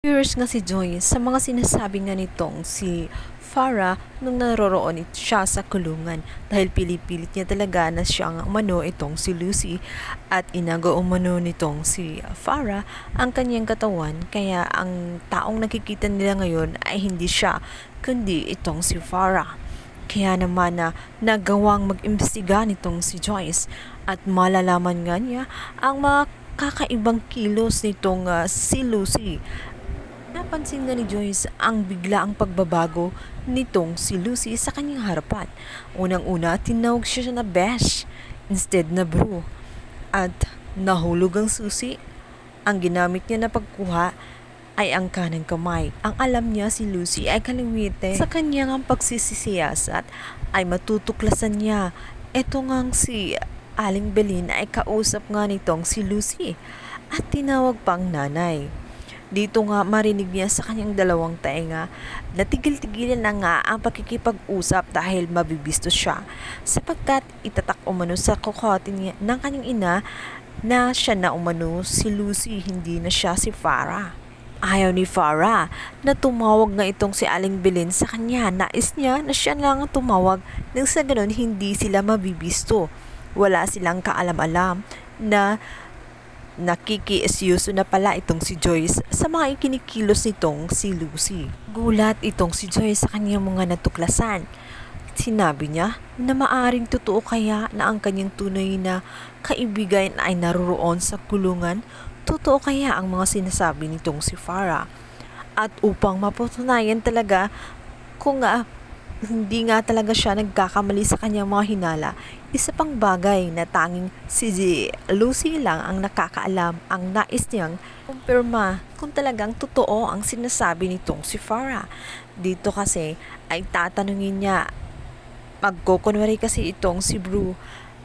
Curious nga si Joy sa mga sinasabi nga nitong si Farah nung naroroon siya sa kulungan dahil pilipilit niya talaga na siyang umano itong si Lucy at inago umano nitong si Farah ang kanyang katawan kaya ang taong nakikita nila ngayon ay hindi siya kundi itong si Farah. Kaya naman na nagawang mag-imbestiga nitong si Joyce at malalaman nga niya ang mga kakaibang kilos nitong si Lucy. Napansin nga ni Joyce ang biglaang pagbabago nitong si Lucy sa kanyang harapan. Unang-una, tinawag siya na Besh instead na Bru. At nahulog ang susi. Ang ginamit niya na pagkuha ay ang kanang kamay. Ang alam niya si Lucy ay kaliwite. Sa kanyang pagsisisiyasat ay matutuklasan niya. Ito ngang si Aling Belin ay kausap nga nitong si Lucy at tinawag pang nanay. Dito nga marinig niya sa kanyang dalawang tainga na tigil-tigilan na nga ang pakikipag-usap dahil mabibisto siya sapagkat itatak umano sa kokote niya ng kanyang ina na siya na umano si Lucy, hindi na siya si Farah. Ayaw ni Farah na tumawag nga itong si Aling Belen sa kanya. Nais niya na siya lang ang tumawag nang sa ganun hindi sila mabibisto. Wala silang kaalam-alam na nakikiisyuso na pala itong si Joyce sa mga ikinikilos nitong si Lucy. Gulat itong si Joyce sa kanyang mga natuklasan. Sinabi niya na maaring totoo kaya na ang kanyang tunay na kaibigan ay naroroon sa kulungan. Totoo kaya ang mga sinasabi nitong si Farah. At upang mapatunayan talaga kung hindi nga talaga siya nagkakamali sa kanyang mga hinala, isa pang bagay na tanging si Lucy lang ang nakakaalam ang nais niyang kumpirma kung talagang totoo ang sinasabi nitong si Farah. Dito kasi ay tatanungin niya, magkukunwari kasi itong si Bru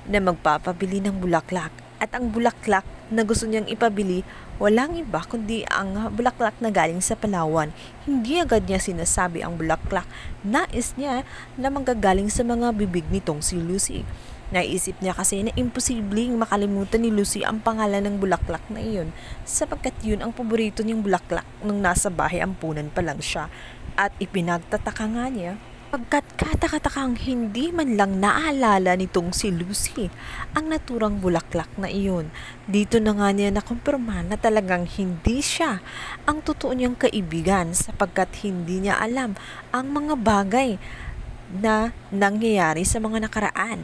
na magpapabili ng bulaklak at ang bulaklak na gusto niyang ipabili walang iba kundi ang bulaklak na galing sa Palawan. Hindi agad niya sinasabi ang bulaklak. Nais niya na manggagaling sa mga bibig nitong si Lucy. Naisip niya kasi na imposibleng makalimutan ni Lucy ang pangalan ng bulaklak na iyon sapagkat yun ang paborito niyang bulaklak nung nasa bahay ampunan pa lang siya. At ipinagtataka nga niya pagkat katakatakang hindi man lang naalala nitong si Lucy ang naturang bulaklak na iyon. Dito na nga niya nakumpirma na talagang hindi siya ang totoo niyang kaibigan sapagkat hindi niya alam ang mga bagay na nangyayari sa mga nakaraan.